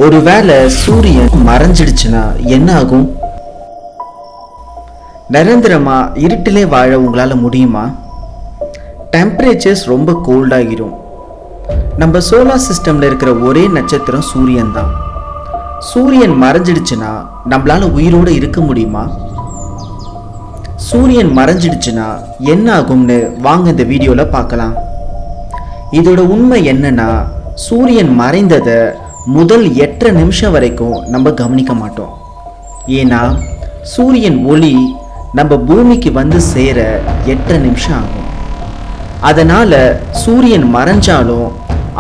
ஒருவேளை சூரியன் மறைஞ்சிடுச்சுன்னா என்ன ஆகும்? நிரந்தரமா இருட்டிலே வாழ உங்களால முடியுமா? டெம்பரேச்சர்ஸ் ரொம்ப கோல்டாகிடும். நம்ம சோலார் சிஸ்டம்ல இருக்கிற ஒரே நட்சத்திரம் சூரியன் தான். சூரியன் மறைஞ்சிடுச்சுன்னா நம்மளால உயிரோடு இருக்க முடியுமா? சூரியன் மறைஞ்சிடுச்சுன்னா என்ன ஆகும்னு வாங்க இந்த வீடியோல பார்க்கலாம். இதோட உண்மை என்னன்னா, சூரியன் மறைந்ததை முதல் 8 நிமிஷம் வரைக்கும் நம்ம கவனிக்க மாட்டோம். ஏன்னா சூரியன் ஒளி நம்ம பூமிக்கு வந்து சேர 8 நிமிஷம் ஆகும். அதனால சூரியன் மறைஞ்சாலும்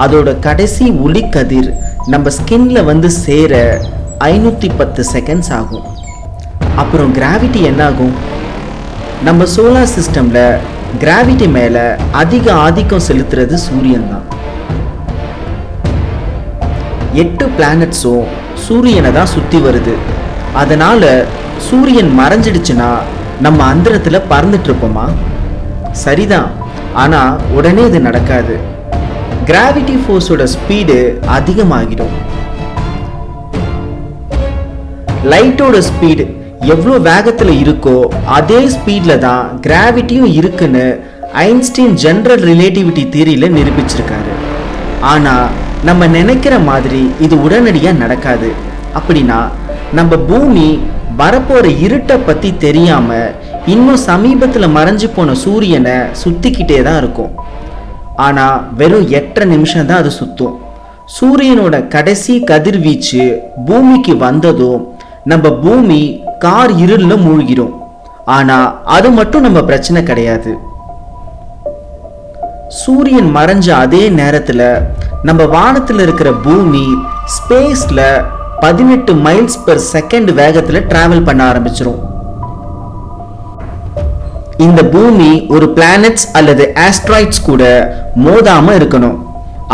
அதோட கடைசி ஒளி கதிர் நம்ம ஸ்கின்ல வந்து சேர 510 செகண்ட்ஸ் ஆகும். அப்புறம் கிராவிட்டி என்ன ஆகும்? நம்ம சோலார் சிஸ்டம்ல கிராவிட்டி மேல அதிக ஆதிக்கம் செலுத்துறது சூரியன் தான். 8 பிளானட்ஸும் சூரியனை தான் சுற்றி வருது. அதனால சூரியன் மறைஞ்சிடுச்சுன்னா நம்ம அந்தரத்தில் பறந்துட்டு இருப்போமா? சரிதான், ஆனால் உடனே இது நடக்காது. கிராவிட்டி ஃபோர்ஸோட ஸ்பீடு அதிகமாகிடும். லைட்டோட ஸ்பீடு எவ்வளோ வேகத்தில் இருக்கோ அதே ஸ்பீடில் தான் கிராவிட்டியும் இருக்குன்னு ஐன்ஸ்டீன் ஜெனரல் ரிலேட்டிவிட்டி தியரியில் நிரூபிச்சிருக்காரு. ஆனால் நம்ம நினைக்கிற மாதிரி இது உடனடியாக நடக்காது. அப்படின்னா நம்ம பூமி வரப்போற இருட்டை பற்றி தெரியாமல் இன்னும் சமீபத்தில் மறைஞ்சு போன சூரியனை சுற்றிக்கிட்டே தான் இருக்கும். ஆனால் வெறும் 8 நிமிஷம் தான் அது சுற்றும். சூரியனோட கடைசி கதிர்வீச்சு பூமிக்கு வந்ததும் நம்ம பூமி கார் இருளில் மூழ்கிடும். ஆனால் அது மட்டும் நம்ம பிரச்சனை கிடையாது. சூரியன் மறைஞ்ச அதே நேரத்தில் நம்ம வானத்தில் இருக்கிற பூமி ஸ்பேஸ்ல 18 மைல்ஸ் பெர் செகண்ட் வேகத்தில் டிராவல் பண்ண ஆரம்பிச்சிரும். இந்த பூமி ஒரு பிளானட்ஸ் அல்லது ஆஸ்ட்ராய்ட்ஸ் கூட மோதாம இருக்கணும்.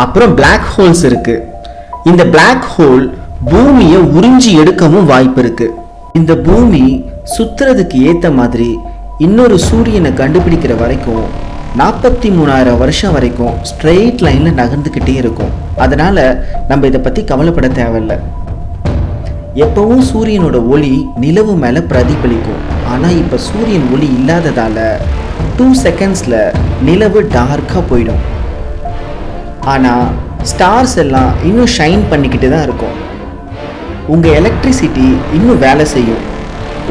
அப்புறம் பிளாக் ஹோல்ஸ் இருக்கு. இந்த பிளாக் ஹோல் பூமியை உறிஞ்சி எடுக்கவும் வாய்ப்பு இருக்கு. இந்த பூமி சுத்துறதுக்கு ஏத்த மாதிரி இன்னொரு சூரியனை கண்டுபிடிக்கிற வரைக்கும் 43,000 வருஷம் வரைக்கும் ஸ்ட்ரெயிட் லைன்ல நகர்ந்துக்கிட்டே இருக்கும். அதனால நம்ம இதை பத்தி கவலைப்பட தேவையில்லை. எப்பவும் சூரியனோட ஒளி நிலவு மேல பிரதிபலிக்கும். ஆனா இப்ப சூரியன் ஒளி இல்லாததால 2 செகண்ட்ஸ்ல நிலவு டார்க்கா போயிடும். ஆனா ஸ்டார்ஸ் எல்லாம் இன்னும் ஷைன் பண்ணிக்கிட்டு தான் இருக்கும். உங்க எலக்ட்ரிசிட்டி இன்னும் வேலை செய்யும்.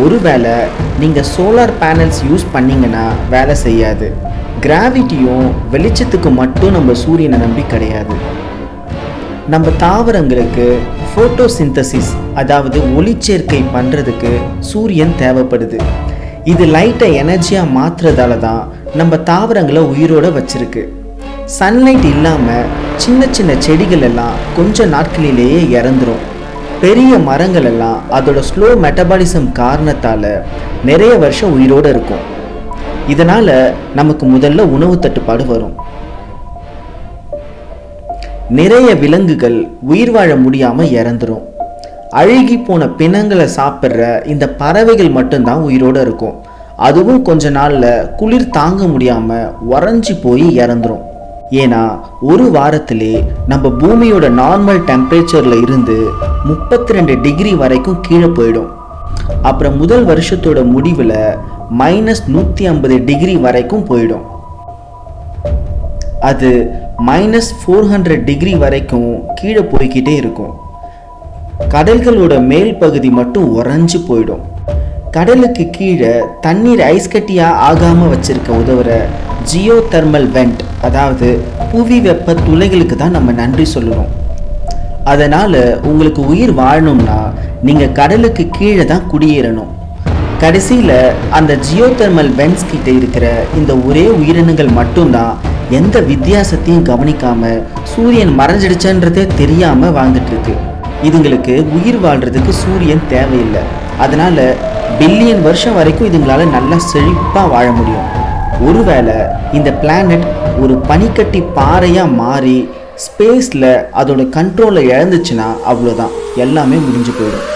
ஒருவேளை நீங்க சோலார் பேனல்ஸ் யூஸ் பண்ணீங்கன்னா வேலை செய்யாது. கிராவிட்டியும் வெளிச்சத்துக்கு மட்டும் நம்ம சூரியனை நம்பி கிடையாது. நம்ம தாவரங்களுக்கு ஃபோட்டோசிந்தசிஸ், அதாவது ஒளிச்சேர்க்கை பண்ணுறதுக்கு சூரியன் தேவைப்படுது. இது லைட்டை எனர்ஜியாக மாற்றுறதால தான் நம்ம தாவரங்களை உயிரோடு வச்சிருக்கு. சன்லைட் இல்லாமல் சின்ன சின்ன செடிகள் எல்லாம் கொஞ்ச நாட்களிலேயே இறந்துரும். பெரிய மரங்கள் எல்லாம் அதோட ஸ்லோ மெட்டபாலிசம் காரணத்தால் நிறைய வருஷம் உயிரோடு இருக்கும். இதனால நமக்கு முதல்ல உணவு தட்டுப்பாடு வரும். நிறைய விலங்குகள் உயிர் வாழ முடியாம இறந்துரும். அழுகி போன பிணங்களை சாப்பிட்ற இந்த பறவைகள் மட்டும்தான் உயிரோடு இருக்கும். அதுவும் கொஞ்ச நாள்ல குளிர் தாங்க முடியாம உறைஞ்சி போய் இறந்துரும். ஏன்னா ஒரு வாரத்திலே நம்ம பூமியோட நார்மல் டெம்பரேச்சர்ல இருந்து 32 டிகிரி வரைக்கும் கீழே போயிடும். அப்புறம் முதல் வருஷத்தோட முடிவில் -150 டிகிரி வரைக்கும் போயிடும். அது -400 டிகிரி வரைக்கும் கீழே போய்கிட்டே இருக்கும். கடல்களோட மேல் பகுதி மட்டும் உறைஞ்சு போயிடும். கடலுக்கு கீழே தண்ணீர் ஐஸ் கட்டியா ஆகாம வச்சிருக்க உதவுற ஜியோ தெர்மல் வெண்ட், அதாவது புவி வெப்ப துளைகளுக்கு தான் நம்ம நன்றி சொல்லணும். அதனால உங்களுக்கு உயிர் வாழணும்னா நீங்க கடலுக்கு கீழே தான் குடியேறணும். கடைசியில அந்த ஜியோ தெர்மல் வெண்ட்ஸ் கிட்ட இருக்கிற இந்த ஒரே உயிரினங்கள் மட்டும்தான் எந்த வித்தியாசத்தையும் கவனிக்காம சூரியன் மறைஞ்சிடுச்சன்றதே தெரியாம வாழ்ந்துட்டு இருக்கு. இதுங்களுக்கு உயிர் வாழ்றதுக்கு சூரியன் தேவையில்லை. அதனால பில்லியன் வருஷம் வரைக்கும் இதுங்களால நல்லா செழிப்பா வாழ முடியும். ஒருவேளை இந்த பிளானட் ஒரு பனிக்கட்டி பாறையா மாறி ஸ்பேஸ்ல அதோட கண்ட்ரோலை இழந்துச்சுன்னா அவ்வளோதான், எல்லாமே முடிஞ்சு போயிடும்.